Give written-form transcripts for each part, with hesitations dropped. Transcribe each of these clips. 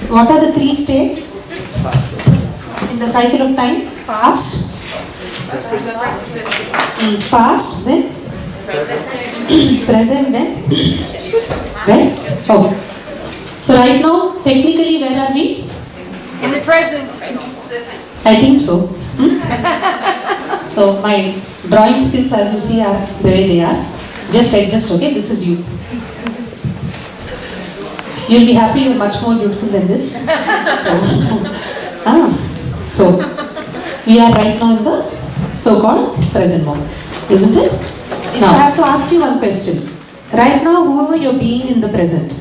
What are the three states in the cycle of time? Past, past, then present, then right? Okay. So right now, technically, where are we? In the present. I think so. So my drawing skills, as you see, are the way they are. Just adjust, okay? This is you. You'll be happy you're much more beautiful than this. So we are right now in the so-called present moment, isn't it? Now I have to ask you one question. Right now, whoever you're being in the present,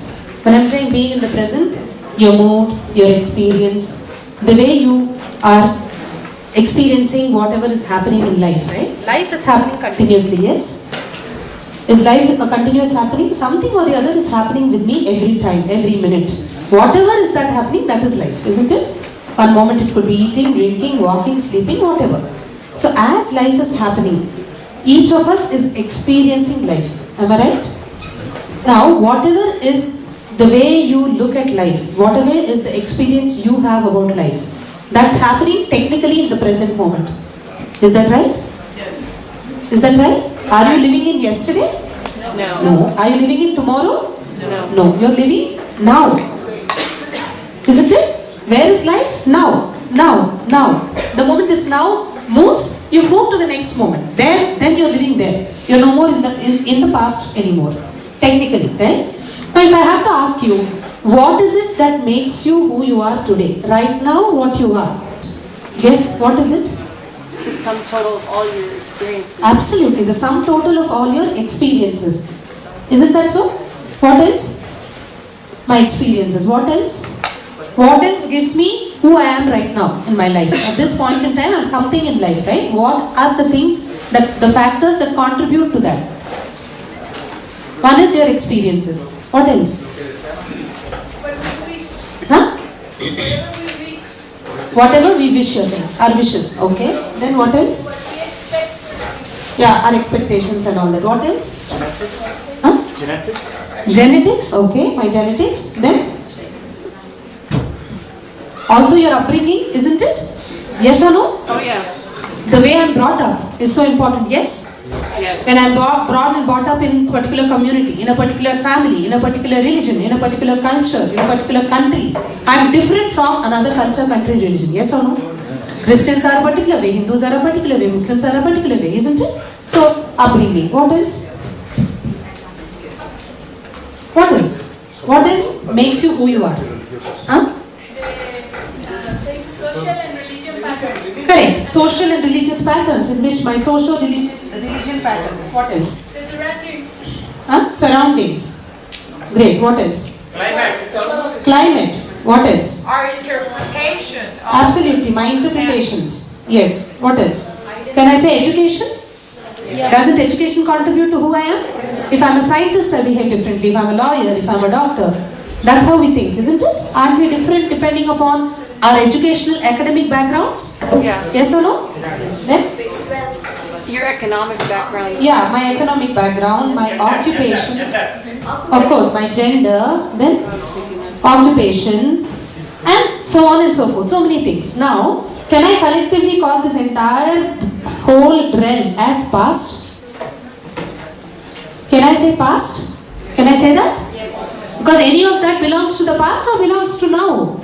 when I'm saying being in the present, your mood, your experience, the way you are experiencing whatever is happening in life, right? Life is happening continuously, yes? Is life a continuous happening? Something or the other is happening with me every time, every minute. Whatever is that happening, that is life, isn't it? One moment it could be eating, drinking, walking, sleeping, whatever. So as life is happening, each of us is experiencing life. Am I right? Now, whatever is the way you look at life, whatever is the experience you have about life, that's happening technically in the present moment. Is that right? Yes. Is that right? Are you living in yesterday? No. No. Are you living in tomorrow? No. No. You're living now. Isn't it? Where is life? Now. Now. Now. The moment this now moves, you move to the next moment. There, then you're living there. You're no more in the past anymore. Technically, right? Now if I have to ask you, what is it that makes you who you are today? Right now, what you are? Guess, what is it? The sum total of all your experiences. Absolutely, the sum total of all your experiences. Isn't that so? What else? My experiences. What else? What else gives me who I am right now in my life? At this point in time, I'm something in life, right? What are the things, the factors that contribute to that? One is your experiences. What else? Huh? Whatever we wish, you're saying. Our wishes, okay? Then what else? Yeah, our expectations and all that. What else? Huh? Genetics. Genetics, okay, my genetics. Then? Also your upbringing, isn't it? Yes or no? Oh yeah. The way I'm brought up is so important, yes? Yes. When I'm brought up in a particular community, in a particular family, in a particular religion, in a particular culture, in a particular country, I'm different from another culture, country, religion. Yes or no? Christians are a particular way, Hindus are a particular way, Muslims are a particular way, isn't it? So, upbringing. What else? What else? What else makes you who you are? Huh? Social and religion patterns. Correct. Social and religious patterns, in which my social religion patterns. What else? The surrounding. Huh? Surroundings. Great. What else? Climate. What else? Our interpretation. Absolutely. My interpretations. Yes. What else? Can I say education? Doesn't education contribute to who I am? If I'm a scientist, I behave differently. If I'm a lawyer, if I'm a doctor, that's how we think, isn't it? Aren't we different depending upon our educational, academic backgrounds? Yeah. Yes or no? Then? Your economic background. Yeah, my economic background, my occupation, of course, my gender, then occupation, and so on and so forth. So many things. Now, can I collectively call this entire whole realm as past? Can I say past? Can I say that? Because any of that belongs to the past or belongs to now?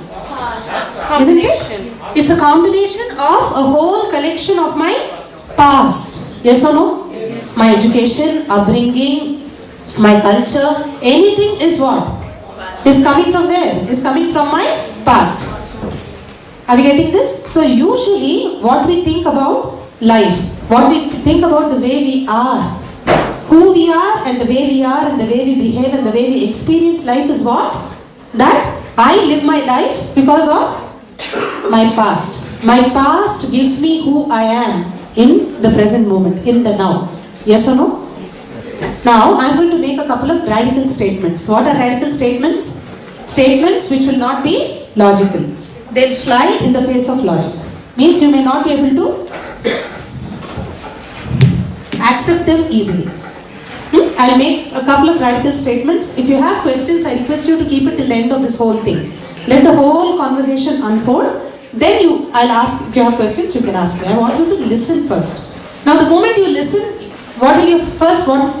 Isn't it? It's a combination of a whole collection of my past. Yes or no? Yes. My education, upbringing, my culture, anything is what? Is coming from where? Is coming from my past. Are we getting this? So usually what we think about life, what we think about the way we are, who we are and the way we are and the way we behave and the way we experience life is what? That I live my life because of my past. My past gives me who I am in the present moment, in the now. Yes or no? Now, I'm going to make a couple of radical statements. What are radical statements? Statements which will not be logical. They'll fly in the face of logic. Means you may not be able to accept them easily. I'll make a couple of radical statements. If you have questions, I request you to keep it till the end of this whole thing. Let the whole conversation unfold. Then I'll ask, if you have questions, you can ask me. I want you to listen first. Now the moment you listen, what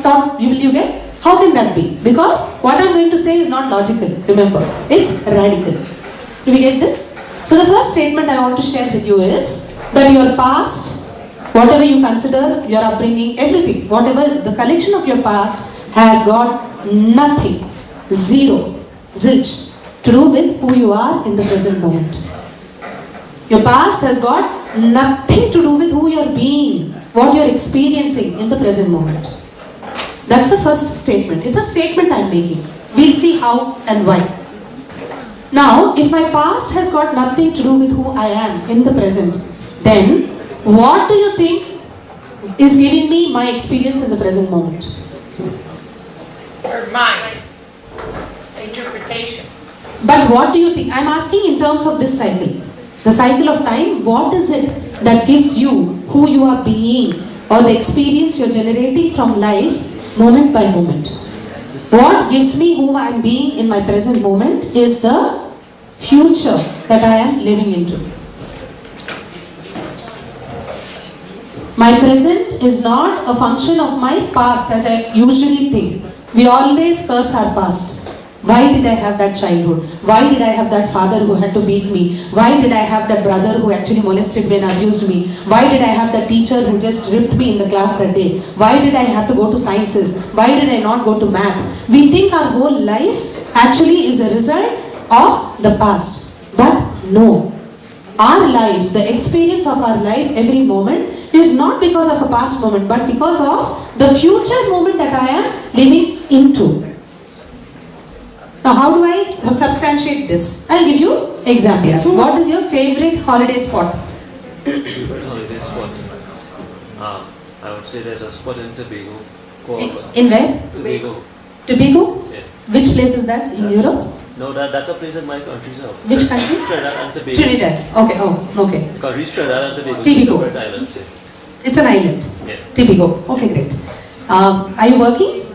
thought will you get? How can that be? Because what I'm going to say is not logical, remember. It's radical. Do we get this? So the first statement I want to share with you is that your past, whatever you consider, your upbringing, everything, whatever the collection of your past has got nothing, zero, zilch, to do with who you are in the present moment. Your past has got nothing to do with who you're being, what you're experiencing in the present moment. That's the first statement. It's a statement I'm making. We'll see how and why. Now, if my past has got nothing to do with who I am in the present, then what do you think is giving me my experience in the present moment? Or mind. Interpretation. But what do you think? I'm asking in terms of this cycle. The cycle of time, what is it that gives you who you are being or the experience you're generating from life moment by moment? What gives me who I am being in my present moment is the future that I am living into. My present is not a function of my past as I usually think. We always curse our past. Why did I have that childhood? Why did I have that father who had to beat me? Why did I have that brother who actually molested me and abused me? Why did I have that teacher who just ripped me in the class that day? Why did I have to go to sciences? Why did I not go to math? We think our whole life actually is a result of the past. But no. Our life, the experience of our life every moment is not because of a past moment, but because of the future moment that I am living into. Now, how do I substantiate this? I'll give you examples. Yes. What is your favorite holiday spot? Favorite holiday spot? I would say there's a spot in Tobago called In where? Tobago. Tobago? Yeah. Which place is that? In Europe? No, that's a place in my country, sir. Which country? Trinidad and Tobago. Trinidad. Okay, oh, okay. Country is Trinidad and Tobago. Tobago. Separate islands, yeah. It's an island. Yeah. Tobago. Okay, great. Are you working?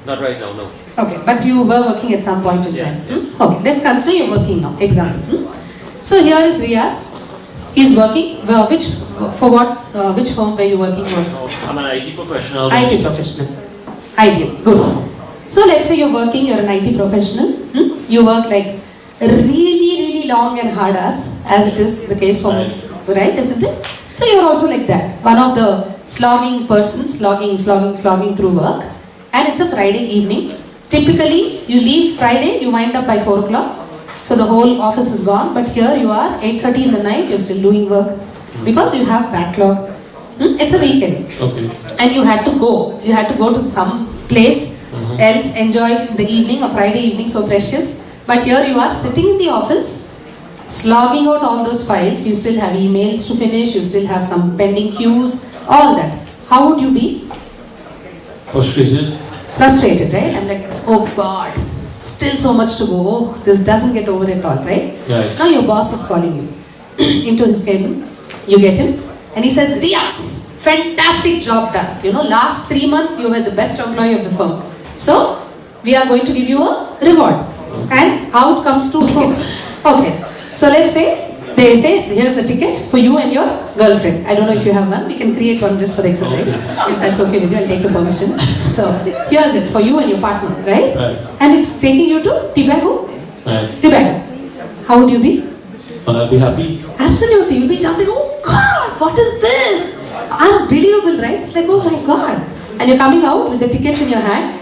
Not right now, no. Okay, but you were working at some point in Yeah, time. yeah. Okay, let's consider you're working now. Example. So here is Riaz. He's working. Which firm were you working for? I'm an IT professional. IT professional. Ideal. Good. So let's say you're working, you're an IT professional. You work like really long and hard hours, as it is the case for me, right? Isn't it? So you're also like that. One of the slogging persons, slogging through work. And it's a Friday evening. Typically, you leave Friday, you wind up by 4 o'clock. So the whole office is gone. But here you are, 8:30 in the night, you're still doing work. Because you have backlog. It's a weekend. Okay. And you had to go. You had to go to some place else, enjoy the evening, a Friday evening so precious. But here you are sitting in the office, slogging out all those files. You still have emails to finish. You still have some pending queues, all that. How would you be? Frustrated, right? I'm like, oh God, still so much to go. Oh, this doesn't get over at all, right? Right. Now your boss is calling you into his cabin. You get in, and he says, Riaz, fantastic job done. You know, last 3 months you were the best employee of the firm. So we are going to give you a reward. And out comes 2 tickets. Okay. So let's say they say, here's a ticket for you and your girlfriend. I don't know if you have one. We can create one just for the exercise. If that's okay with you, I'll take your permission. So here's it for you and your partner, right? Right. And it's taking you to Tobago. Right. Tobago. How would you be? I'll be happy. Absolutely. You'll be jumping, oh God, what is this? Unbelievable, right? It's like, oh my God. And you're coming out with the tickets in your hand.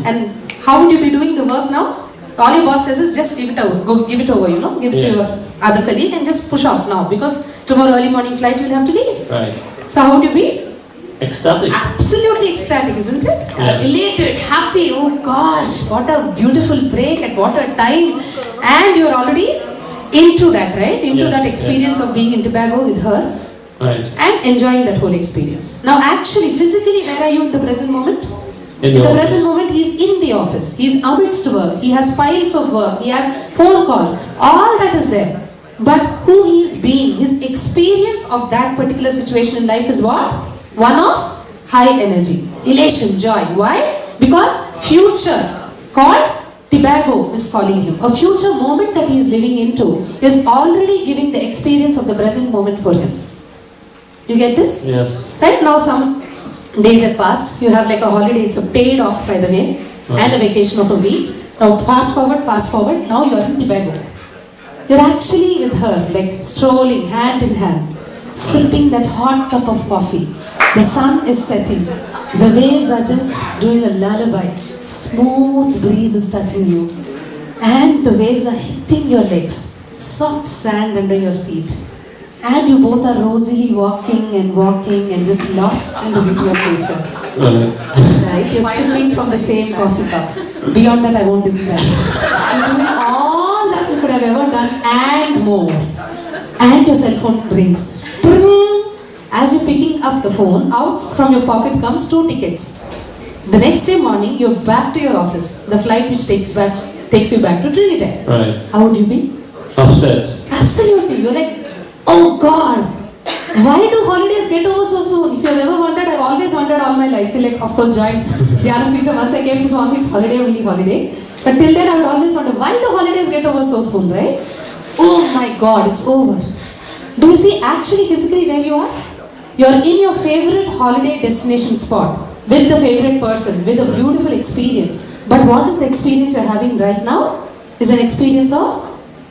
And how would you be doing the work now? All your boss says is just give it over. Go give it over, you know. Give it to your other colleague and just push off now. Because tomorrow early morning flight you'll have to leave. Right. So how would you be? Ecstatic. Absolutely ecstatic, isn't it? Yes. Elated, happy. Oh gosh, what a beautiful break at what a time. And you're already into that, right? Into Yes, that experience of being in Tobago with her. Right. And enjoying that whole experience. Now actually, physically, where are you in the present moment? In In the the office. present moment, he's in the office. He's amidst work. He has piles of work. He has phone calls. All that is there. But who he is being, his experience of that particular situation in life is what? One of high energy, elation, joy. Why? Because future called Tobago is calling him. A future moment that he is living into is already giving the experience of the present moment for him. You get this? Yes. Right now, some days have passed. You have like a holiday. It's a paid off, by the way, and a vacation of a week. Now, fast forward. Now you are in Tobago. You're actually with her, like strolling hand in hand, sipping that hot cup of coffee. The sun is setting. The waves are just doing a lullaby. Smooth breeze is touching you. And the waves are hitting your legs. Soft sand under your feet. And you both are rosily walking and just lost in the beauty of nature. Right? You're sipping from the same coffee cup. Beyond that, I won't describe. You're doing all that you could have ever done and more. And your cell phone rings. As you're picking up the phone, out from your pocket comes 2 tickets. The next day morning, you're back to your office. The flight which takes you back to Trinidad. Right. How would you be? Upset. Absolutely. You're like, oh God, why do holidays get over so soon? If you have ever wondered, I've always wondered all my life. Till of course joined Dhyanapita. Once I came to Swami, it's holiday, only holiday. But till then I would always wonder, why do holidays get over so soon, right? Oh my God, it's over. Do you see actually physically where you are? You're in your favorite holiday destination spot with the favorite person, with a beautiful experience. But what is the experience you're having right now? Is an experience of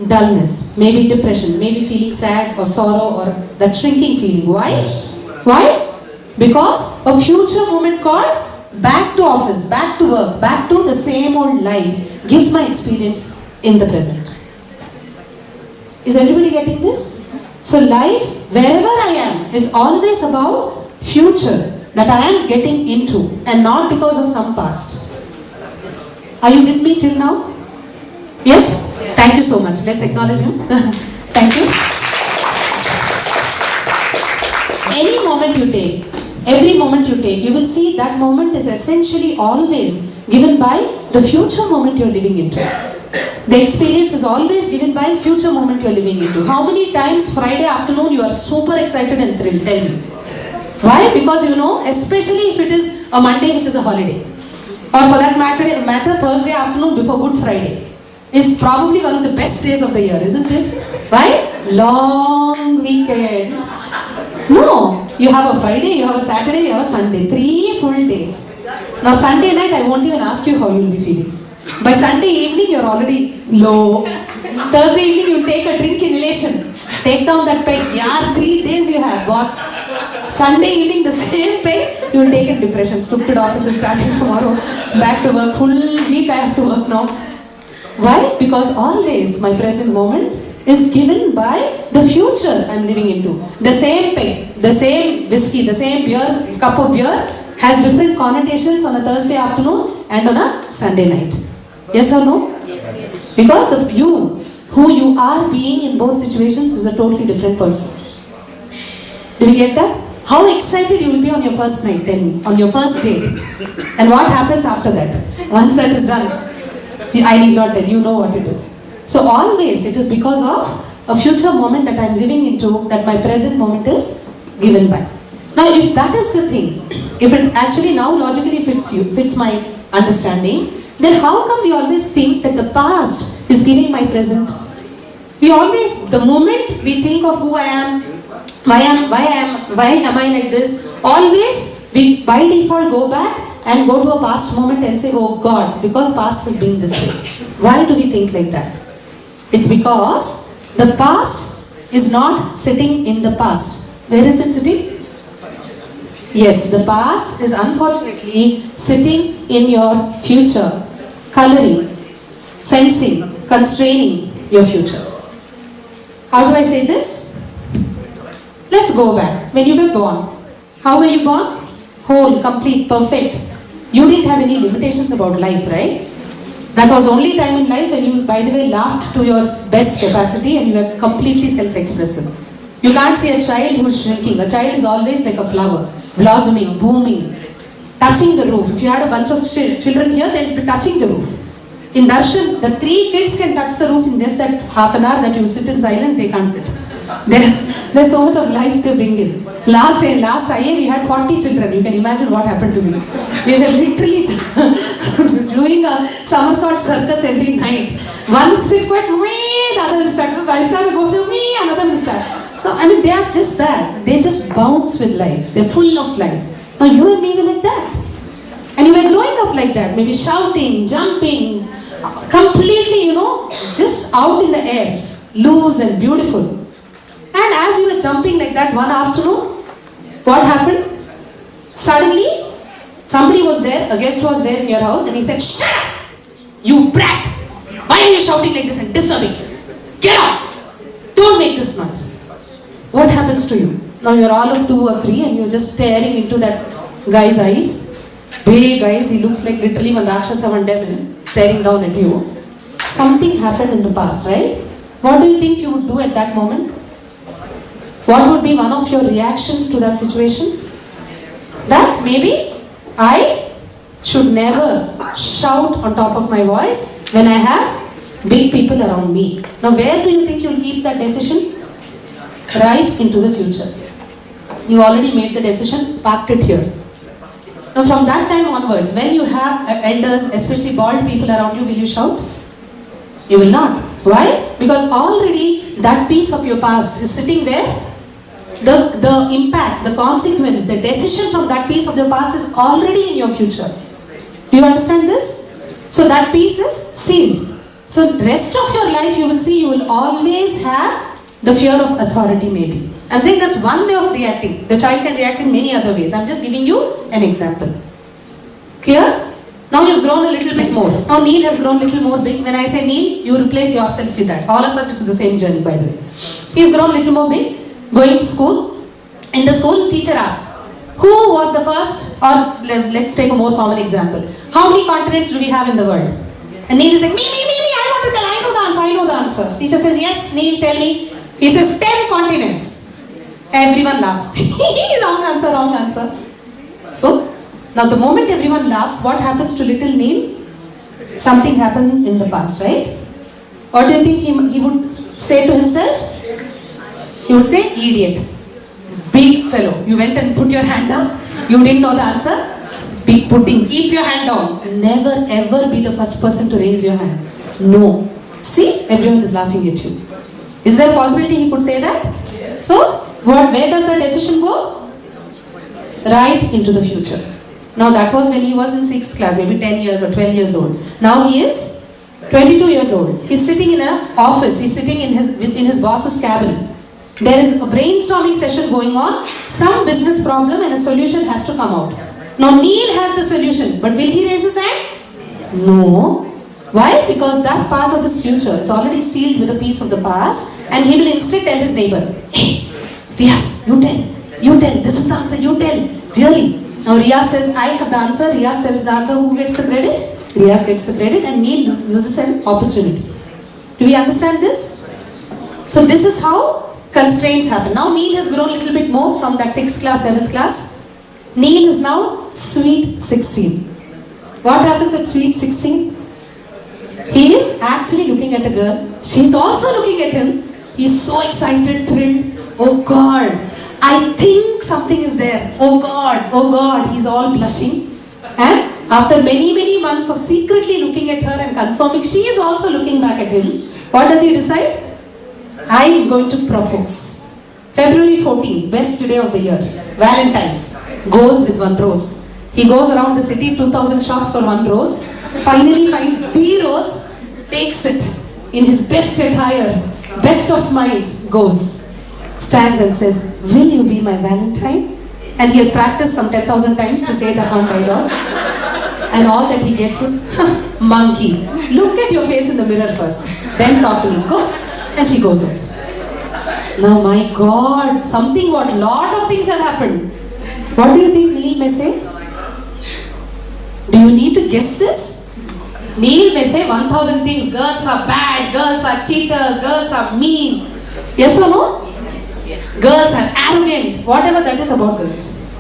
dullness, maybe depression, maybe feeling sad or sorrow or that shrinking feeling. Why? Why? Because a future moment called back to office, back to work, back to the same old life gives my experience in the present. Is everybody getting this? So life, wherever I am, is always about future that I am getting into and not because of some past. Are you with me till now? Yes? Thank you so much. Let's acknowledge him. Thank you. Any moment you take, every moment you take, you will see that moment is essentially always given by the future moment you are living into. The experience is always given by future moment you are living into. How many times Friday afternoon you are super excited and thrilled? Tell me. Why? Because you know, especially if it is a Monday which is a holiday. Or for that matter Thursday afternoon before Good Friday is probably one of the best days of the year, isn't it? Why? Long weekend. No, you have a Friday, you have a Saturday, you have a Sunday. 3 full days. Now Sunday night, I won't even ask you how you will be feeling. By Sunday evening, you're already low. Thursday evening, you take a drink in elation. Take down that peg. Yeah, 3 days you have, boss. Sunday evening, the same peg, you will take in depression. Stupid office is starting tomorrow. Back to work. Full week I have to work now. Why? Because always my present moment is given by the future I'm living into. The same peg, the same whiskey, the same beer, cup of beer has different connotations on a Thursday afternoon and on a Sunday night. Yes or no? Yes. Because who you are being in both situations is a totally different person. Do you get that? How excited you will be on your first night, tell me, on your first date. And what happens after that? Once that is done, I need not tell, you know what it is. So always it is because of a future moment that I am living into that my present moment is given by. Now if that is the thing, if it actually now logically fits my understanding, then how come we always think that the past is giving my present? We always, the moment we think of who I am, why am I like this, always we by default go back and go to a past moment and say, oh God, because past has been this way. Why do we think like that? It's because the past is not sitting in the past. Where is it sitting? Yes, the past is unfortunately sitting in your future, coloring, fencing, constraining your future. How do I say this? Let's go back. When you were born, how were you born? Whole, complete, perfect. You didn't have any limitations about life, right? That was only time in life when you, by the way, laughed to your best capacity and you were completely self-expressive. You can't see a child who is shrinking. A child is always like a flower, blossoming, booming, touching the roof. If you had a bunch of children here, they'll be touching the roof. In Darshan, the 3 kids can touch the roof in just that half an hour that you sit in silence, they can't sit. There's so much of life they bring in. Last IA we had 40 children. You can imagine what happened to me. We were literally doing a somersault circus every night. One sits quite way, the other will start. By the time we go to me, another will start. No, I mean they are just that. They just bounce with life. They're full of life. Now you and me were like that. And you were growing up like that. Maybe shouting, jumping, completely, just out in the air. Loose and beautiful. And as you were jumping like that one afternoon, what happened? Suddenly, somebody was there, a guest was there in your house, and he said, "Shut up! You brat! Why are you shouting like this and disturbing? Get out! Don't make this noise." What happens to you? Now you're all of 2 or 3 and you're just staring into that guy's eyes. Big eyes, he looks like literally one Rakshasa, one devil, staring down at you. Something happened in the past, right? What do you think you would do at that moment? What would be one of your reactions to that situation? That maybe I should never shout on top of my voice when I have big people around me. Now where do you think you'll keep that decision? Right into the future. You already made the decision, parked it here. Now from that time onwards, when you have elders, especially bald people around you, will you shout? You will not. Why? Because already that piece of your past is sitting there. The impact, the consequence, the decision from that piece of your past is already in your future. Do you understand this? So that piece is sealed. So rest of your life you will see, you will always have the fear of authority maybe. I'm saying that's one way of reacting. The child can react in many other ways. I'm just giving you an example. Clear? Now you've grown a little bit more. Now Neil has grown a little more big. When I say Neil, you replace yourself with that. All of us, it's the same journey by the way. He's grown a little more big. Going to school. In the school, teacher asks, who was the first, or let's take a more common example. How many continents do we have in the world? And Neil is like, me, I want to tell, I know the answer. Teacher says, yes, Neil, tell me. He says, 10 continents. Everyone laughs. Wrong answer. So, now the moment everyone laughs, what happens to little Neil? Something happened in the past, right? What do you think he would say to himself? He would say, idiot. Big fellow. You went and put your hand up. You didn't know the answer. Big pudding. Keep your hand down. Never ever be the first person to raise your hand. No. See, everyone is laughing at you. Is there a possibility he could say that? So, where does the decision go? Right into the future. Now that was when he was in 6th class, maybe 10 years or 12 years old. Now he is 22 years old. He's sitting in an office. He's sitting in his boss's cabin. There is a brainstorming session going on. Some business problem and a solution has to come out. Now Neil has the solution, but will he raise his hand? No. Why? Because that part of his future is already sealed with a piece of the past, and he will instead tell his neighbor, hey, Riaz, you tell, this is the answer, you tell, really. Now Riaz says, I have the answer. Riaz tells the answer. Who gets the credit? Riaz gets the credit, and Neil loses an opportunity. Do we understand this? So this is how constraints happen. Now Neil has grown a little bit more from that 6th class, 7th class. Neil is now sweet 16. What happens at sweet 16? He is actually looking at a girl. She is also looking at him. He is so excited, thrilled. Oh God, I think something is there. Oh God, he's all blushing. And after many months of secretly looking at her and confirming she is also looking back at him, what does he decide? I'm going to propose. February 14th, best day of the year, Valentine's, goes with 1 rose. He goes around the city, 2,000 shops for 1 rose, finally finds the rose, takes it in his best attire, best of smiles, goes, stands and says, will you be my Valentine? And he has practiced some 10,000 times to say that one dialogue. And all that he gets is, monkey. Look at your face in the mirror first, then talk to me. Go. And she goes in. Now my God, lot of things have happened. What do you think Neil may say? Do you need to guess this? Neil may say 1,000 things. Girls are bad, girls are cheaters, girls are mean. Yes or no? Girls are arrogant. Whatever that is about girls.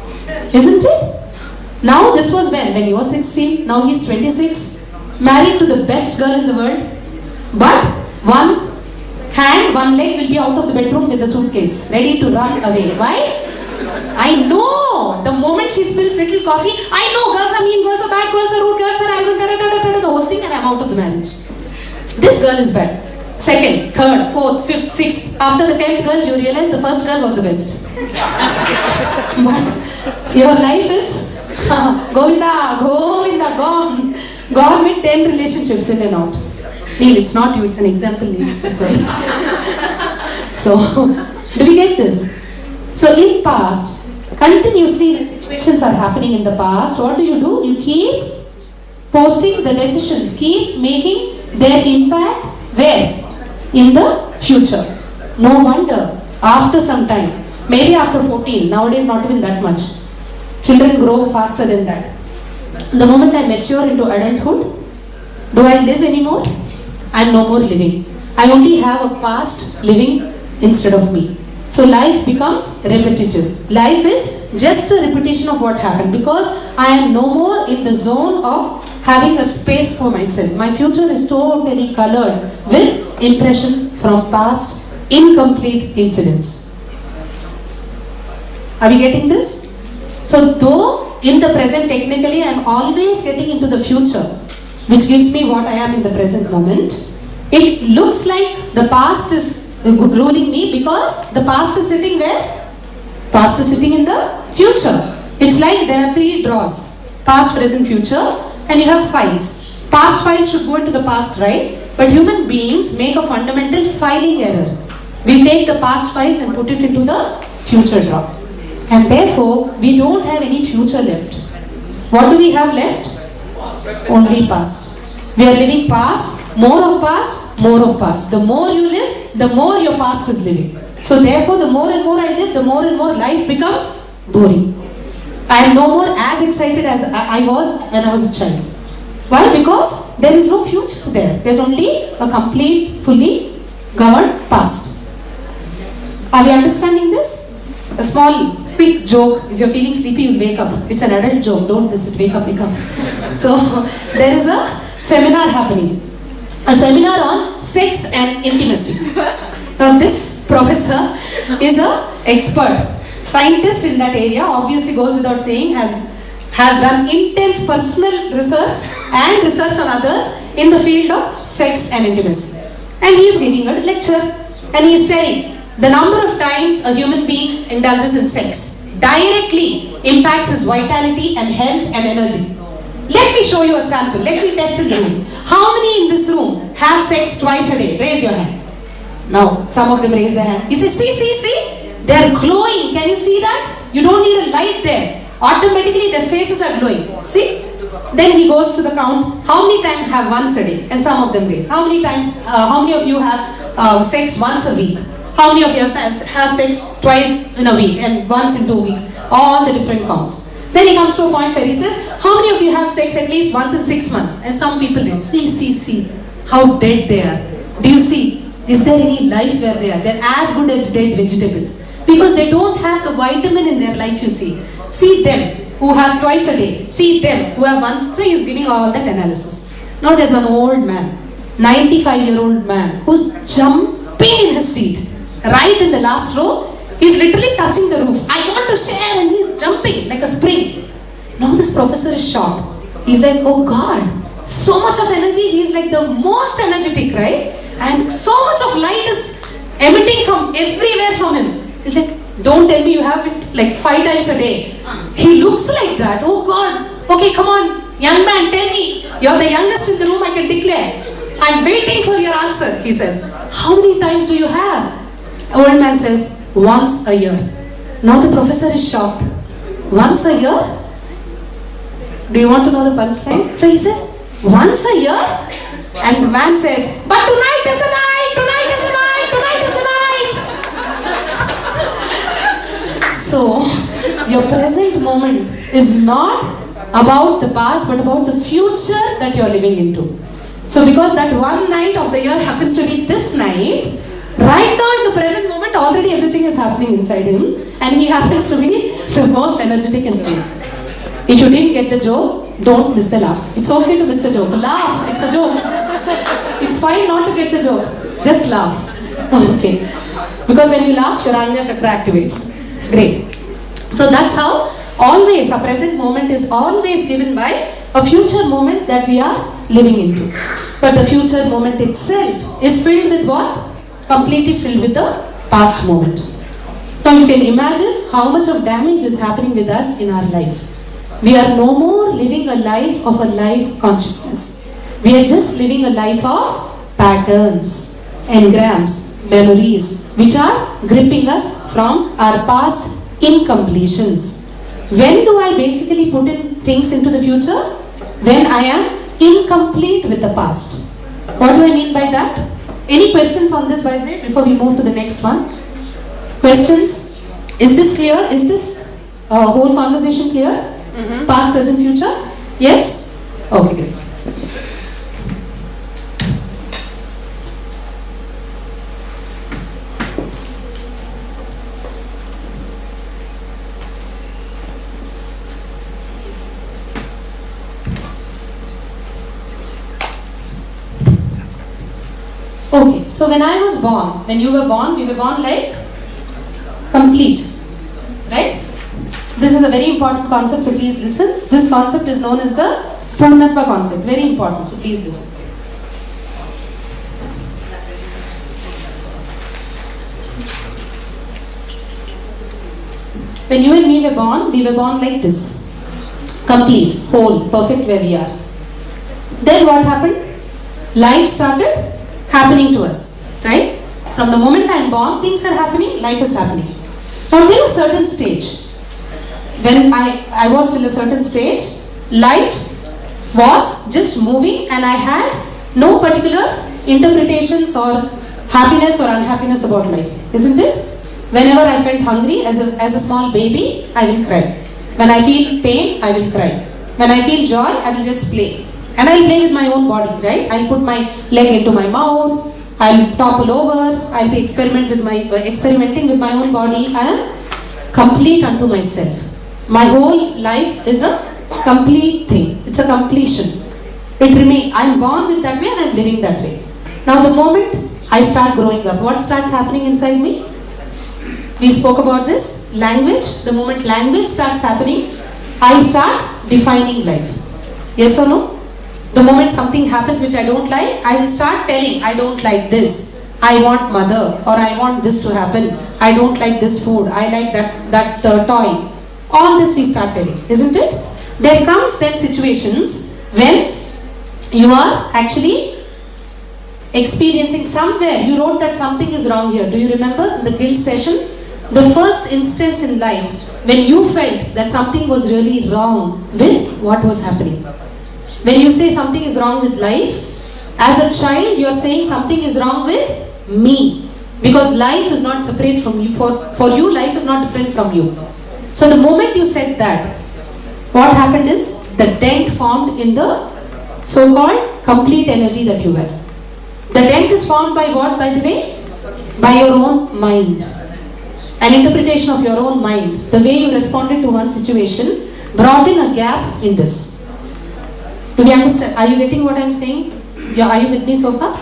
Isn't it? Now this was when he was 16. Now he's 26. Married to the best girl in the world. But one hand, one leg will be out of the bedroom with the suitcase, ready to run away. Why? I know the moment she spills little coffee, I know girls are mean, girls are bad, girls are rude, girls are arrogant, the whole thing, and I'm out of the marriage. This girl is bad. Second, third, fourth, fifth, sixth. After the 10th girl, you realize the first girl was the best. But your life is Govinda, Govinda, gone. Gone with 10 relationships in and out. Neil, it's not you, it's an example, Neil. That's all. So, do we get this? So, in past, continuously when situations are happening in the past, what do? You keep posting the decisions, keep making their impact where? In the future. No wonder, after some time, maybe after 14, nowadays not even that much. Children grow faster than that. The moment I mature into adulthood, do I live anymore? I am no more living. I only have a past living instead of me. So life becomes repetitive. Life is just a repetition of what happened because I am no more in the zone of having a space for myself. My future is totally colored with impressions from past incomplete incidents. Are we getting this? So though in the present technically I am always getting into the future, which gives me what I am in the present moment, it looks like the past is ruling me because the past is sitting where? Past is sitting in the future. It's like there are 3 drawers, past, present, future, and you have files. Past files should go into the past, right? But human beings make a fundamental filing error. We take the past files and put it into the future drawer. And therefore, we don't have any future left. What do we have left? Only past. We are living past, more of past, more of past. The more you live, the more your past is living. So therefore, the more and more I live, the more and more life becomes boring. I am no more as excited as I was when I was a child. Why? Because there is no future there. There is only a complete, fully governed past. Are we understanding this? A small, quick joke. If you're feeling sleepy, you'll wake up. It's an adult joke. Don't miss it. Wake up, wake up. So, there is a seminar happening. A seminar on sex and intimacy. Now, this professor is an expert. Scientist in that area, obviously goes without saying, has done intense personal research and research on others in the field of sex and intimacy. And he is giving a lecture and he is telling the number of times a human being indulges in sex directly impacts his vitality and health and energy. Let me show you a sample. Let me test in the room. How many in this room have sex twice a day? Raise your hand. Now, some of them raise their hand. He says, see. They are glowing. Can you see that? You don't need a light there. Automatically their faces are glowing. See? Then he goes to the count. How many times have once a day? And some of them raise. How many times? How many of you have sex once a week? How many of you have sex twice in a week and once in 2 weeks? All the different counts. Then he comes to a point where he says, how many of you have sex at least once in 6 months? And some people say, see, how dead they are. Do you see? Is there any life where they are? They're as good as dead vegetables. Because they don't have the vitamin in their life, you see. See them who have twice a day. See them who have once. So he is giving all that analysis. Now there's an old man, 95-year-old man, who's jumping in his seat. Right in the last row, he's literally touching the roof. I want to share, and he's jumping like a spring. Now this professor is shocked. He's like, oh God, so much of energy. He's like the most energetic, right? And so much of light is emitting from everywhere from him. He's like, don't tell me you have it like 5 times a day. He looks like that. Oh God. Okay, come on. Young man, tell me. You're the youngest in the room, I can declare. I'm waiting for your answer, he says. How many times do you have? Old man says, once a year. Now the professor is shocked. Once a year? Do you want to know the punchline? So he says, once a year? And the man says, but tonight is the night, tonight is the night, tonight is the night. So, your present moment is not about the past, but about the future that you are living into. So, because that one night of the year happens to be this night, right now in the present moment, already everything is happening inside him, and he happens to be the most energetic in the room. If you didn't get the joke, don't miss the laugh. It's okay to miss the joke. Laugh, it's a joke. It's fine not to get the joke. Just laugh. Okay. Because when you laugh, your Ajna Chakra activates. Great. So that's how always, a present moment is always given by a future moment that we are living into. But the future moment itself is filled with what? Completely filled with the past moment. Now you can imagine how much of damage is happening with us in our life. We are no more living a life of a life consciousness. We are just living a life of patterns, engrams, memories, which are gripping us from our past incompletions. When do I basically put in things into the future? When I am incomplete with the past. What do I mean by that? Any questions on this, by the way, before we move to the next one? Questions? Is this clear? Is this whole conversation clear? Past, present, future? Yes? Okay, great. Okay, so when I was born, when you were born, we were born like complete, right? This is a very important concept, so please listen. This concept is known as the Purnatva concept, very important, so please listen. When you and me were born like this, complete, whole, perfect where we are. Then what happened? Life started happening to us, right? From the moment I am born, things are happening, life is happening. Now till a certain stage, when I was till a certain stage, life was just moving and I had no particular interpretations or happiness or unhappiness about life, isn't it? Whenever I felt hungry as a small baby, I will cry. When I feel pain, I will cry. When I feel joy, I will just play. And I'll play with my own body, right? I'll put my leg into my mouth, I'll topple over, I'll be experimenting with my own body. I am complete unto myself. My whole life is a complete thing. It's a completion. I'm born with that way and I'm living that way. Now the moment I start growing up, what starts happening inside me? We spoke about this, language. The moment language starts happening, I start defining life. Yes or no? The moment something happens which I don't like, I will start telling, I don't like this. I want mother, or I want this to happen. I don't like this food. I like that toy. All this we start telling, isn't it? There comes then situations when you are actually experiencing somewhere. You wrote that something is wrong here. Do you remember in the guild session? The first instance in life when you felt that something was really wrong with what was happening. When you say something is wrong with life, as a child you are saying something is wrong with me. Because life is not separate from you. For you, life is not different from you. So the moment you said that, what happened is the dent formed in the so-called complete energy that you were. The dent is formed by what, by the way? By your own mind. An interpretation of your own mind. The way you responded to one situation brought in a gap in this. Do we understand? Are you getting what I'm saying? Are you with me so far?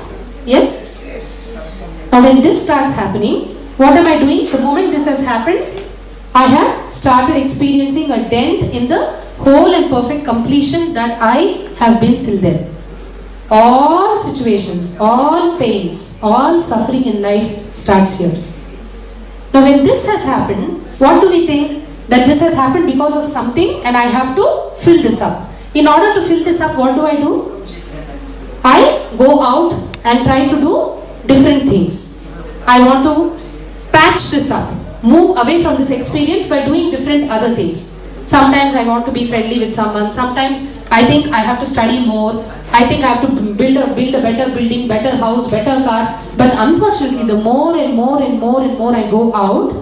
Yes? Now when this starts happening, what am I doing? The moment this has happened, I have started experiencing a dent in the whole and perfect completion that I have been till then. All situations, all pains, all suffering in life starts here. Now when this has happened, what do we think? That this has happened because of something and I have to fill this up. In order to fill this up, what do? I go out and try to do different things. I want to patch this up, move away from this experience by doing different other things. Sometimes I want to be friendly with someone. Sometimes I think I have to study more. I think I have to build a better building, better house, better car. But unfortunately, the more and more I go out,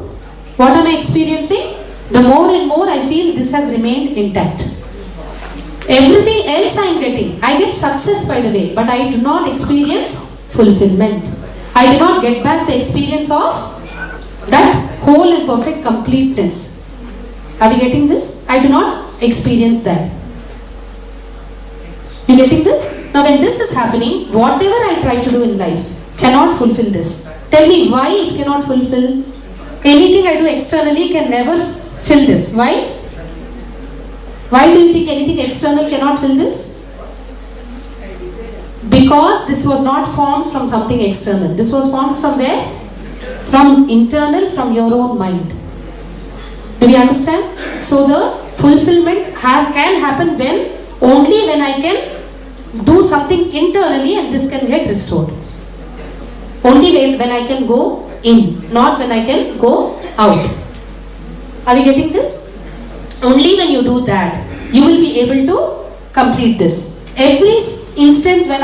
what am I experiencing? The more and more I feel this has remained intact. Everything else I am getting. I get success, by the way, but I do not experience fulfillment. I do not get back the experience of that whole and perfect completeness. Are we getting this? I do not experience that. You getting this? Now when this is happening, whatever I try to do in life, cannot fulfill this. Tell me why it cannot fulfill. Anything I do externally can never fill this. Why? Why do you think anything external cannot fill this? Because this was not formed from something external. This was formed from where? From internal, from your own mind. Do you understand? So the fulfillment can happen when? Only when I can do something internally and this can get restored. Only when I can go in, not when I can go out. Are we getting this? Only when you do that, you will be able to complete this. Every instance when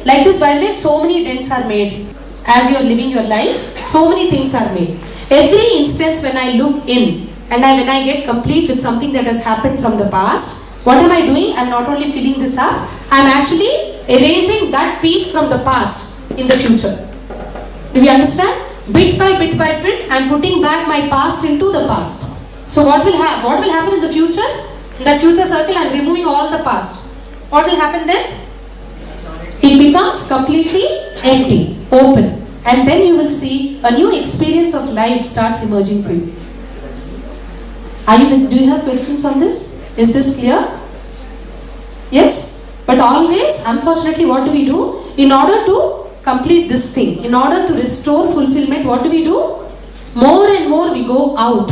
like this, by the way, so many dents are made. As you are living your life, so many things are made. Every instance when I look in, and when I get complete with something that has happened from the past, what am I doing? I am not only filling this up, I am actually erasing that piece from the past in the future. Do you understand? Bit by bit, I am putting back my past into the past. So what will happen in the future? In that future circle, I am removing all the past. What will happen then? It becomes completely empty, open. And then you will see a new experience of life starts emerging for you. Do you have questions on this? Is this clear? Yes? But always, unfortunately, what do? In order to complete this thing, in order to restore fulfillment, what do? More and more we go out.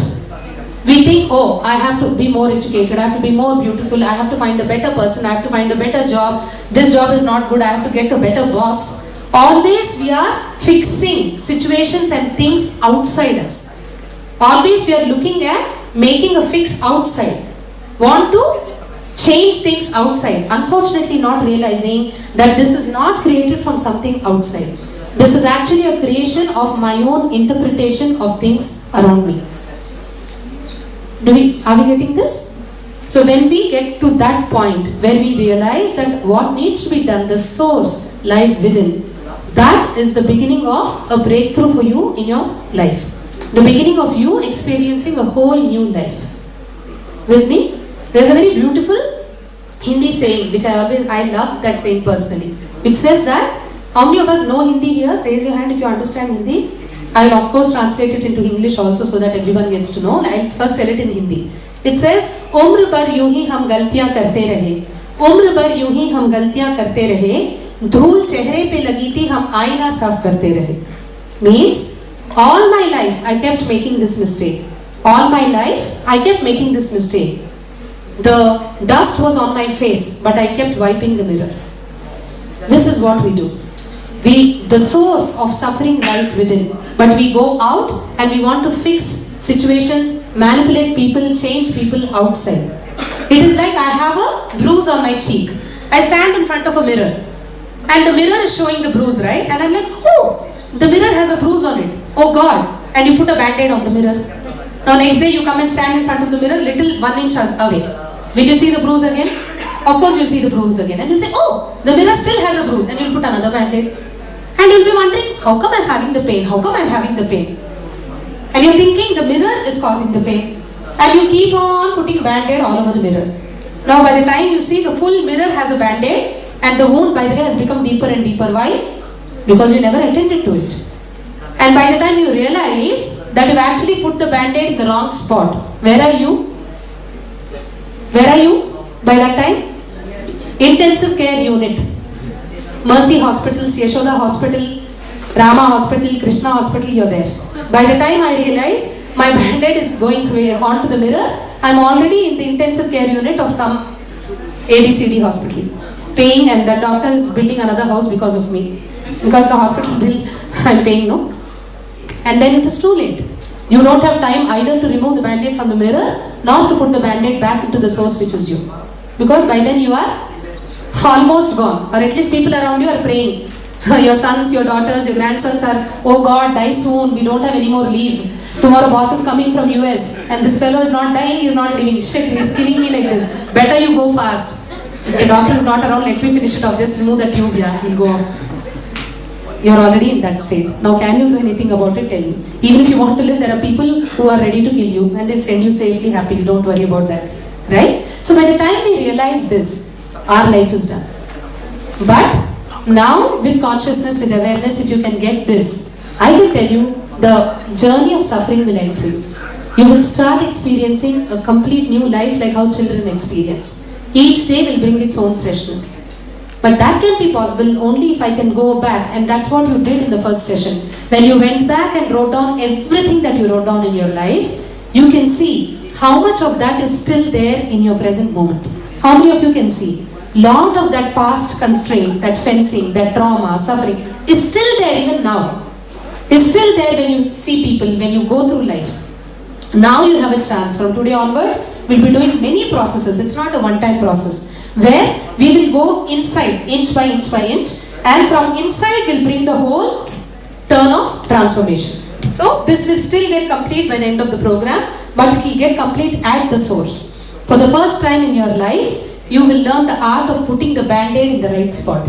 We think, oh, I have to be more educated, I have to be more beautiful, I have to find a better person, I have to find a better job, this job is not good, I have to get a better boss. Always we are fixing situations and things outside us. Always we are looking at making a fix outside. Want to change things outside. Unfortunately not realizing that this is not created from something outside. This is actually a creation of my own interpretation of things around me. Are we getting this? So when we get to that point where we realize that what needs to be done, the source lies within, that is the beginning of a breakthrough for you in your life. The beginning of you experiencing a whole new life. With me? There's a very beautiful Hindi saying, which I love that saying personally, which says that, how many of us know Hindi here? Raise your hand if you understand Hindi. I will of course translate it into English also so that everyone gets to know. I will first tell it in Hindi. It says, उम्र भर यूं ही हम गलतियां करते रहे, उम्र भर यूं ही हम गलतियां करते रहे, धूल चेहरे पे लगी थी हम आईना साफ करते रहे. Means, all my life I kept making this mistake. All my life I kept making this mistake. The dust was on my face, but I kept wiping the mirror. This is what we do. The source of suffering lies within, but we go out and we want to fix situations, manipulate people, change people outside. It is like I have a bruise on my cheek. I stand in front of a mirror and the mirror is showing the bruise, right? And I'm like, oh, the mirror has a bruise on it. Oh God. And you put a band-aid on the mirror. Now next day you come and stand in front of the mirror little 1 inch away. Will you see the bruise again? Of course you'll see the bruise again. And you'll say, oh, the mirror still has a bruise. And you'll put another band-aid. And you'll be wondering, how come I'm having the pain? How come I'm having the pain? And you're thinking the mirror is causing the pain. And you keep on putting band-aid all over the mirror. Now by the time you see the full mirror has a band-aid and the wound by the way has become deeper and deeper. Why? Because you never attended to it. And by the time you realize that you've actually put the band-aid in the wrong spot. Where are you? Where are you by that time? Intensive care unit. Mercy hospitals, Yashoda hospital, Rama hospital, Krishna hospital, you're there. By the time I realize my band-aid is going onto the mirror, I'm already in the intensive care unit of some ABCD hospital. Paying, and the doctor is building another house because of me. Because the hospital bill I'm paying, no? And then it is too late. You don't have time either to remove the band-aid from the mirror, nor to put the band-aid back into the source which is you. Because by then you are almost gone, or at least people around you are praying. Your sons, your daughters, your grandsons are, oh God, die soon, we don't have any more leave. Tomorrow boss is coming from US and this fellow is not dying, he is not living. Shit, he is killing me like this. Better you go fast. If the doctor is not around, let me finish it off. Just remove the tube, yeah, he'll go off. You're already in that state. Now can you do anything about it? Tell me. Even if you want to live, there are people who are ready to kill you and they'll send you safely, happily. Don't worry about that. Right? So by the time we realize this, our life is done. But Now, with consciousness, with awareness, if you can get this, I will tell you, the journey of suffering will end for you. You will start experiencing a complete new life like how children experience. Each day will bring its own freshness. But that can be possible only if I can go back, and that's what you did in the first session. When you went back and wrote down everything that you wrote down in your life, you can see how much of that is still there in your present moment. How many of you can see? Lot of that past constraints, that fencing, that trauma, suffering is still there even now. Is still there when you see people, when you go through life. Now you have a chance. From today onwards, we'll be doing many processes. It's not a one-time process. Where we will go inside, inch by inch by inch. And from inside, we'll bring the whole turn of transformation. So this will still get complete by the end of the program. But it will get complete at the source. For the first time in your life, you will learn the art of putting the band-aid in the right spot.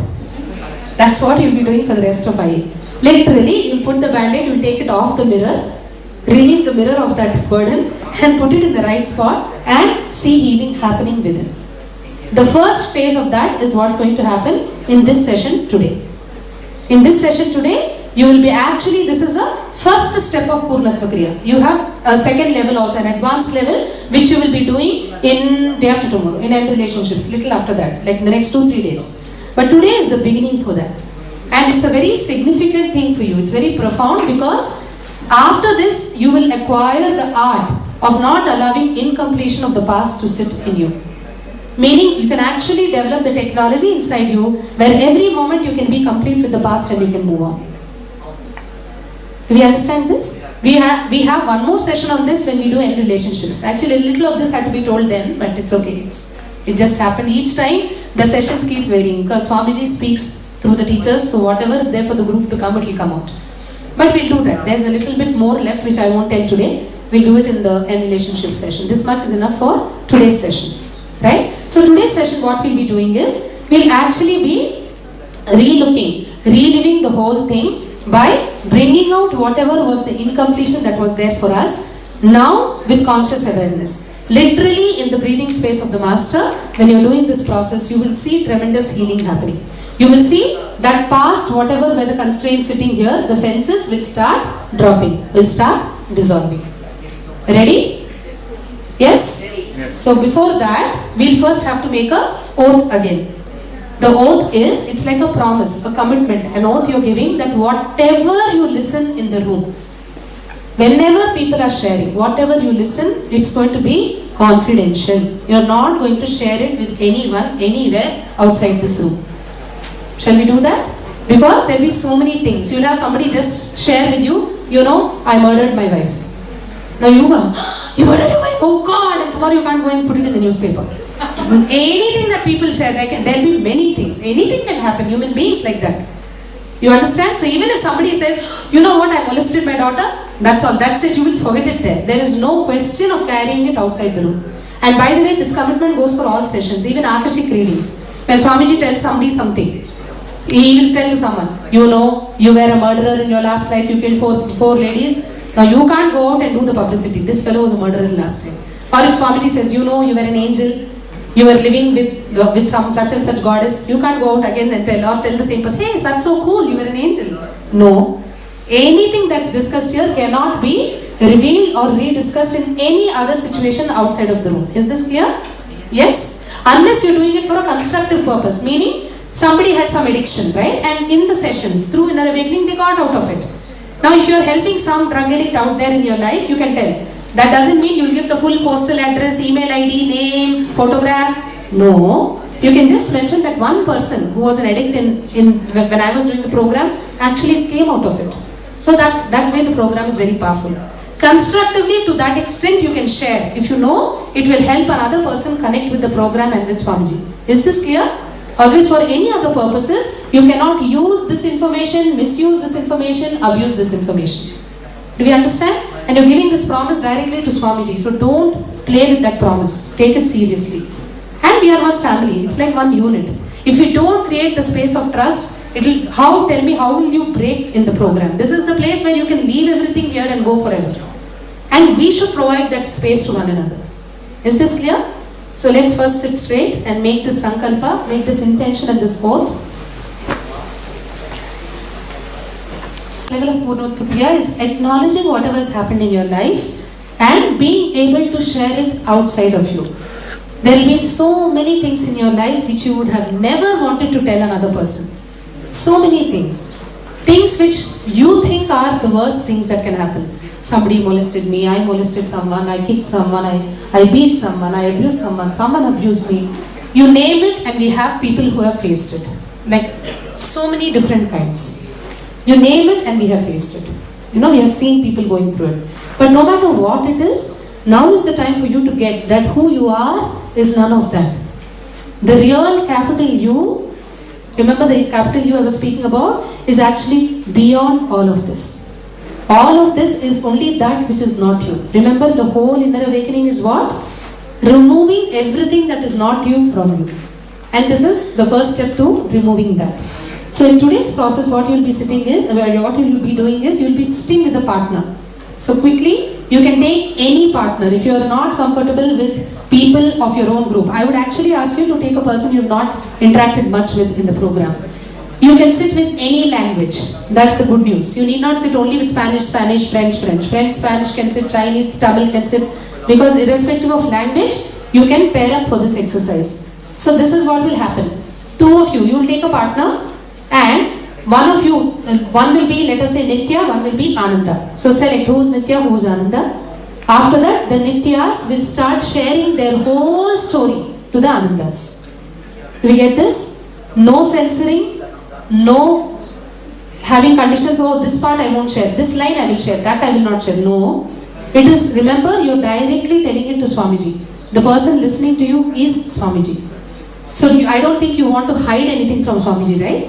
That's what you'll be doing for the rest of IA. Literally, you'll put the band-aid, you'll take it off the mirror, relieve the mirror of that burden and put it in the right spot and see healing happening within. The first phase of that is what's going to happen in this session today. In this session today, you will be actually, this is a first step of Purnatva Kriya. You have a second level also, an advanced level, which you will be doing in day after tomorrow, in end relationships, little after that, like in the next 2-3 days. But today is the beginning for that. And it's a very significant thing for you. It's very profound because after this, you will acquire the art of not allowing incompletion of the past to sit in you. Meaning, you can actually develop the technology inside you where every moment you can be complete with the past and you can move on. Do we understand this? We have one more session on this when we do end relationships. Actually, a little of this had to be told then, but it's okay. It just happened. Each time, the sessions keep varying because Swamiji speaks through the teachers, so whatever is there for the group to come, it will come out. But we'll do that. There's a little bit more left which I won't tell today. We'll do it in the end relationship session. This much is enough for today's session. Right? So today's session, what we'll be doing is, we'll actually be reliving the whole thing by bringing out whatever was the incompletion that was there for us, now with conscious awareness. Literally in the breathing space of the master, when you're doing this process, you will see tremendous healing happening. You will see that past, whatever were the constraints sitting here, the fences will start dropping, will start dissolving. Ready? Yes? So before that, we'll first have to make a oath again. The oath is, it's like a promise, a commitment, an oath you're giving that whatever you listen in the room, whenever people are sharing, whatever you listen, it's going to be confidential. You're not going to share it with anyone, anywhere outside this room. Shall we do that? Because there'll be so many things. You'll have somebody just share with you, you know, I murdered my wife. Now you go, you murdered your wife? Oh God! And tomorrow you can't go and put it in the newspaper. Anything that people share, there'll be many things. Anything can happen. Human beings like that. You understand? So even if somebody says, you know what, I molested my daughter, that's all. That's it. You will forget it there. There is no question of carrying it outside the room. And by the way, this commitment goes for all sessions, even Akashic readings. When Swamiji tells somebody something, he will tell to someone, you know, you were a murderer in your last life, you killed four ladies. Now you can't go out and do the publicity. This fellow was a murderer last time. Or if Swamiji says, you know, you were an angel, you were living with some such and such goddess, you can't go out again and tell the same person, hey, that's so cool, you were an angel. No. Anything that's discussed here cannot be revealed or rediscussed in any other situation outside of the room. Is this clear? Yes? Unless you're doing it for a constructive purpose, meaning somebody had some addiction, right? And in the sessions, through inner awakening, they got out of it. Now, if you're helping some drug addict out there in your life, you can tell. That doesn't mean you'll give the full postal address, email ID, name, photograph. No. You can just mention that one person who was an addict when I was doing the program actually came out of it. So that way the program is very powerful. Constructively, to that extent, you can share. If you know, it will help another person connect with the program and with Swamiji. Is this clear? Always for any other purposes, you cannot use this information, misuse this information, abuse this information. Do we understand? And you're giving this promise directly to Swamiji. So don't play with that promise. Take it seriously. And we are one family. It's like one unit. If you don't create the space of trust, how will you break in the program? This is the place where you can leave everything here and go forever. And we should provide that space to one another. Is this clear? So let's first sit straight and make this sankalpa, make this intention and this oath. level of Purnotva Kriya is acknowledging whatever has happened in your life and being able to share it outside of you. There will be so many things in your life which you would have never wanted to tell another person. So many things. Things which you think are the worst things that can happen. Somebody molested me, I molested someone, I kicked someone, I beat someone, I abused someone abused me. You name it and we have people who have faced it. Like so many different kinds. You name it and we have faced it. You know, we have seen people going through it. But no matter what it is, now is the time for you to get that who you are is none of that. The real capital U, remember the capital U I was speaking about, is actually beyond all of this. All of this is only that which is not you. Remember, the whole inner awakening is what? Removing everything that is not you from you. And this is the first step to removing that. So in today's process, what you will be what you will be doing is, you will be sitting with a partner. So quickly, you can take any partner. If you are not comfortable with people of your own group, I would actually ask you to take a person you have not interacted much with in the program. You can sit with any language. That's the good news. You need not sit only with Spanish, French. French, Spanish can sit, Chinese, Tamil can sit. Because irrespective of language, you can pair up for this exercise. So this is what will happen. Two of you will take a partner, and one of you, one will be, let us say Nitya, one will be Ananda. So select who is Nitya, who is Ananda. After that, the Nityas will start sharing their whole story to the Anandas. Do we get this? No censoring, no having conditions, oh this part I won't share, this line I will share, that I will not share. No. It is, remember, you are directly telling it to Swamiji. The person listening to you is Swamiji. So I don't think you want to hide anything from Swamiji, right?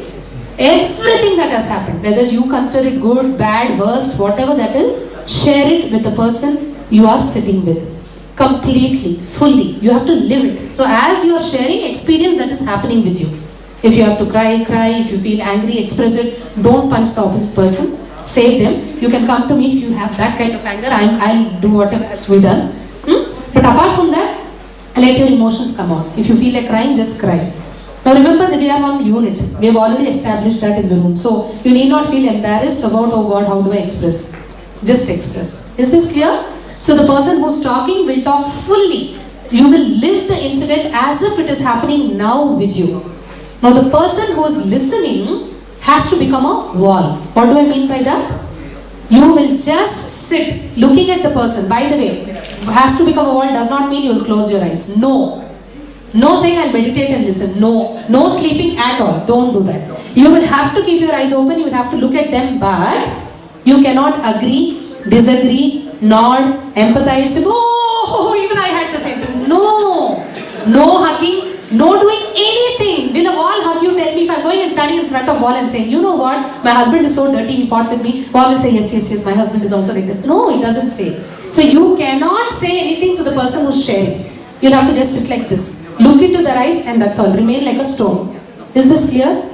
Everything that has happened, whether you consider it good, bad, worst, whatever that is, share it with the person you are sitting with. Completely, fully. You have to live it. So as you are sharing, experience that is happening with you. If you have to cry, cry. If you feel angry, express it. Don't punch the opposite person. Save them. You can come to me if you have that kind of anger. I'll do whatever has to be done. But apart from that, let your emotions come out. If you feel like crying, just cry. Now remember that we are one unit. We have already established that in the room. So you need not feel embarrassed about, oh God, how do I express? Just express. Is this clear? So the person who's talking will talk fully. You will live the incident as if it is happening now with you. Now the person who is listening has to become a wall. What do I mean by that? You will just sit looking at the person. By the way, has to become a wall does not mean you will close your eyes. No. No saying I'll meditate and listen. No. No sleeping at all. Don't do that. You will have to keep your eyes open. You will have to look at them, but you cannot agree, disagree, nod, empathize. Oh, even I had the same thing. No. No hugging. No doing anything. Will a wall hug you? Tell me if I'm going and standing in front of wall and saying, you know what, my husband is so dirty, he fought with me. Wall will say, yes, my husband is also like that. No, it doesn't say. So you cannot say anything to the person who's sharing. You'll have to just sit like this. Look into their eyes and that's all. Remain like a stone. Is this clear?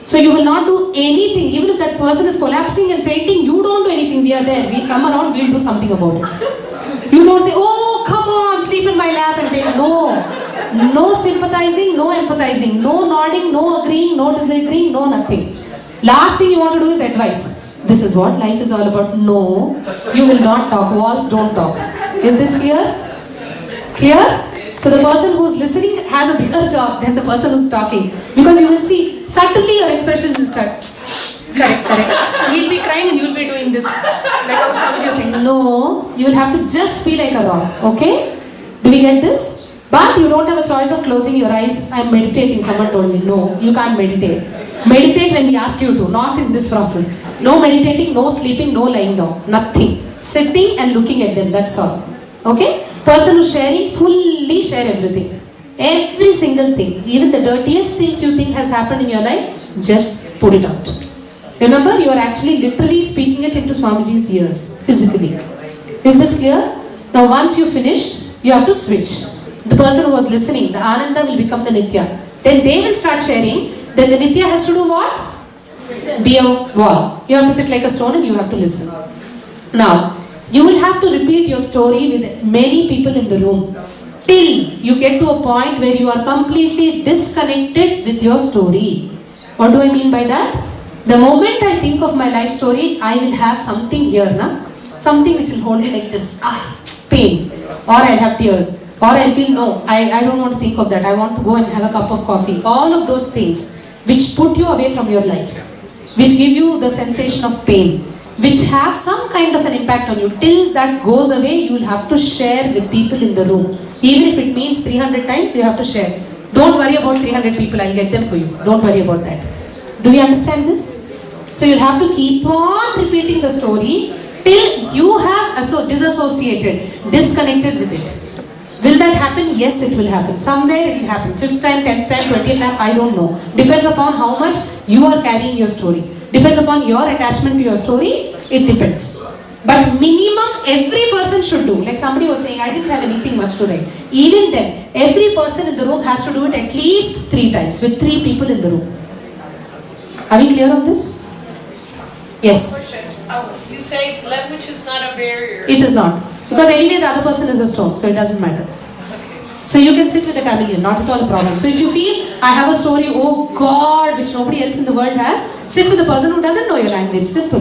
So you will not do anything. Even if that person is collapsing and fainting, you don't do anything. We are there. We'll come around, we'll do something about it. You don't say, oh, come on, sleep in my lap and faint. No. No sympathizing, no empathizing, no nodding, no agreeing, no disagreeing, no nothing. Last thing you want to do is advice. This is what life is all about. No, you will not talk. Walls don't talk. Is this clear? Clear? So the person who's listening has a bigger job than the person who's talking. Because you will see, suddenly your expression will start. Correct. He'll be crying and you'll be doing this. Like how Swamiji was saying. No, you will have to just be like a rock. Okay? Do we get this? But you don't have a choice of closing your eyes. I'm meditating, someone told me. No, you can't meditate. Meditate when we ask you to, not in this process. No meditating, no sleeping, no lying down. Nothing. Sitting and looking at them, that's all. Okay? Person who's sharing, fully share everything. Every single thing. Even the dirtiest things you think has happened in your life, just put it out. Remember, you are actually literally speaking it into Swamiji's ears, physically. Is this clear? Now once you finished, you have to switch. The person who was listening, the Ananda will become the Nitya. Then they will start sharing. Then the Nitya has to do what? Be a wall. You have to sit like a stone and you have to listen. Now, you will have to repeat your story with many people in the room till you get to a point where you are completely disconnected with your story. What do I mean by that? The moment I think of my life story, I will have something here, na? Something which will hold me like this. Pain. Or I'll have tears. Or I'll feel no, I don't want to think of that. I want to go and have a cup of coffee. All of those things which put you away from your life, which give you the sensation of pain, which have some kind of an impact on you. Till that goes away, you will have to share with people in the room. Even if it means 300 times, you have to share. Don't worry about 300 people, I'll get them for you. Don't worry about that. Do you understand this? So you'll have to keep on repeating the story till you have disassociated, disconnected with it. Will that happen? Yes, it will happen. Somewhere it will happen. 5th time, 10th time, 20th time, I don't know. Depends upon how much you are carrying your story. Depends upon your attachment to your story. It depends. But minimum every person should do. Like somebody was saying, I didn't have anything much to write. Even then, every person in the room has to do it at least 3 times with 3 people in the room. Are we clear on this? Yes. You say language is not a barrier. It is not. Because anyway the other person is a stone, so it doesn't matter. So you can sit with a Tamilian, not at all a problem. So if you feel, I have a story, oh God, which nobody else in the world has, sit with a person who doesn't know your language. Simple.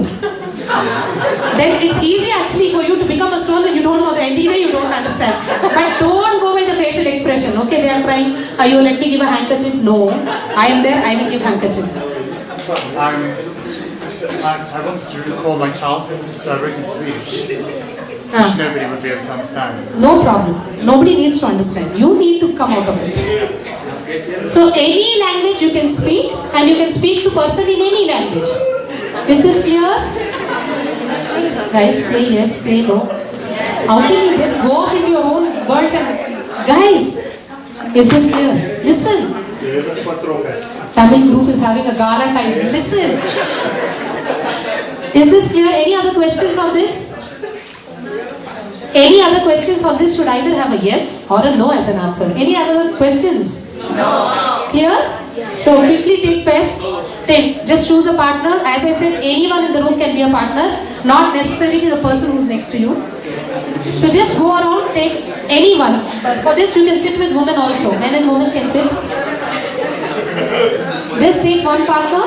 Then it's easy actually for you to become a stone when you don't know the anyway you don't understand. But don't go by the facial expression. Okay, they are crying, Ayo, let me give a handkerchief. No, I am there, I will give handkerchief. I wanted to recall my childhood, so I wrote in Swedish, which nobody would be able to understand. No problem. Nobody needs to understand. You need to come out of it. So any language you can speak, and you can speak to person in any language. Is this clear? Guys, say yes, say no. How can you just go off into your own words and... Guys, is this clear? Listen. Tamil group is having a gala time. Listen. Is this clear? Any other questions on this? Any other questions on this should either have a yes or a no as an answer. Any other questions? No. Clear? So quickly take pairs. Just choose a partner. As I said, anyone in the room can be a partner. Not necessarily the person who is next to you. So just go around, take anyone. But for this you can sit with women also. Men and women can sit. Just take one partner.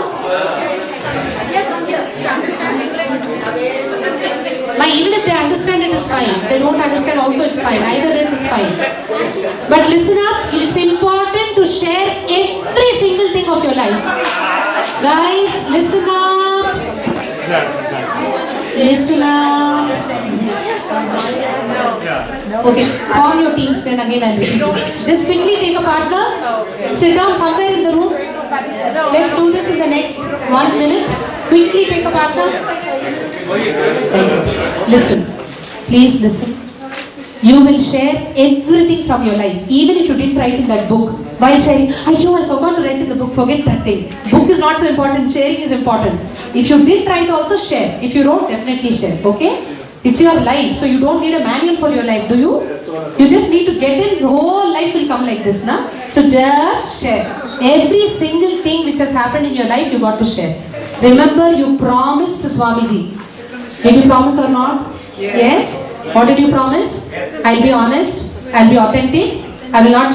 Even if they understand it is fine. They don't understand also it's fine. Either ways is fine. But listen up. It's important to share every single thing of your life. Guys, listen up. Listen up. Okay, form your teams then again I'll repeat this. Just quickly take a partner. Sit down somewhere in the room. Let's do this in the next 1 minute. Quickly take a partner. Listen, please listen. You will share everything from your life, even if you didn't write in that book. While sharing, I forgot to write in the book, forget that thing. Book is not so important, sharing is important. If you did write, also share. If you wrote, definitely share, okay? It's your life, so you don't need a manual for your life, do you? You just need to get in, the whole life will come like this, na? So just share. Every single thing which has happened in your life, you got to share. Remember, you promised Swamiji. Did you promise or not? Yes? What did you promise? I'll be honest, I'll be authentic, I will not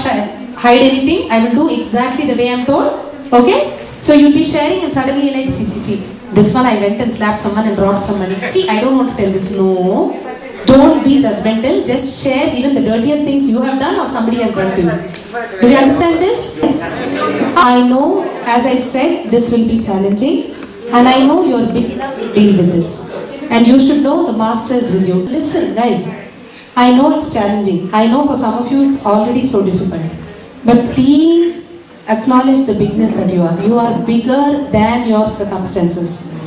hide anything, I will do exactly the way I'm told. Okay? So you'll be sharing and suddenly like, chi. This one I went and slapped someone and robbed some money. I don't want to tell this. No. Don't be judgmental. Just share even the dirtiest things you have done or somebody has done to you. Do you understand this? Yes. I know, as I said, this will be challenging. And I know you're big enough to deal with this. And you should know the master is with you. Listen guys, I know it's challenging. I know for some of you it's already so difficult. But please acknowledge the bigness that you are. You are bigger than your circumstances.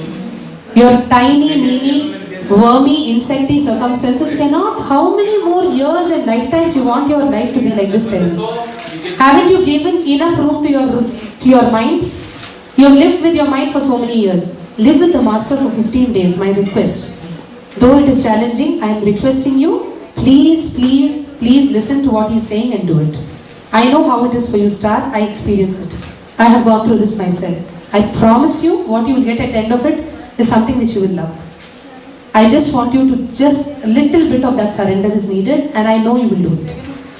Your tiny, meany, wormy, insecty circumstances cannot. How many more years and lifetimes you want your life to be like this? Tell me. Haven't you given enough room to your mind? You have lived with your mind for so many years. Live with the master for 15 days, my request. Though it is challenging, I am requesting you, please listen to what he is saying and do it. I know how it is for you, Star. I experience it. I have gone through this myself. I promise you, what you will get at the end of it is something which you will love. I just want you to a little bit of that surrender is needed, and I know you will do it.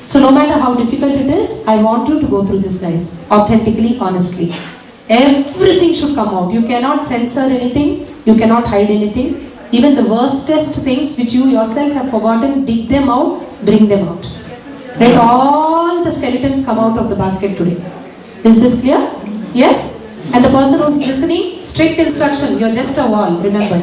So no matter how difficult it is, I want you to go through this, guys. Authentically, honestly. Everything should come out. You cannot censor anything. You cannot hide anything. Even the worstest things which you yourself have forgotten, dig them out, bring them out. Let all the skeletons come out of the basket today. Is this clear? Yes? And the person who's listening, strict instruction. You're just a wall, remember.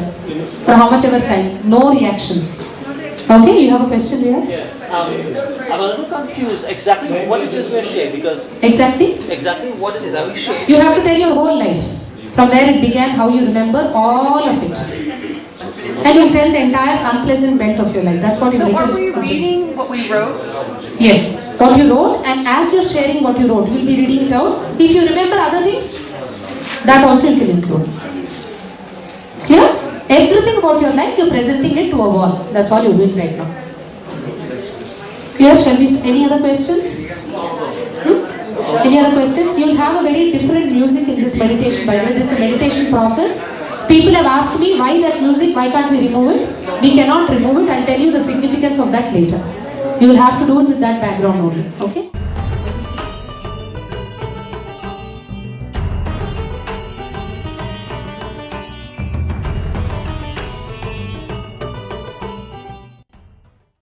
For how much ever time. No reactions. Okay, you have a question, Riaz? I'm a little confused exactly what it is we're sharing because Exactly? exactly what it is are we sharing? You have to tell your whole life. From where it began, how you remember, all of it. And you'll tell the entire unpleasant belt of your life. That's what you So written. are we reading what we wrote? Yes, what you wrote, and as you're sharing what you wrote, you'll be reading it out. If you remember other things, that also you can include. Clear? Everything about your life, you're presenting it to a wall. That's all you're doing right now. Clear? Shall we, any other questions? Any other questions? You'll have a very different music in this meditation. By the way, this is a meditation process. People have asked me, why that music, why can't we remove it? We cannot remove it. I'll tell you the significance of that later. You will have to do it with that background only. Okay?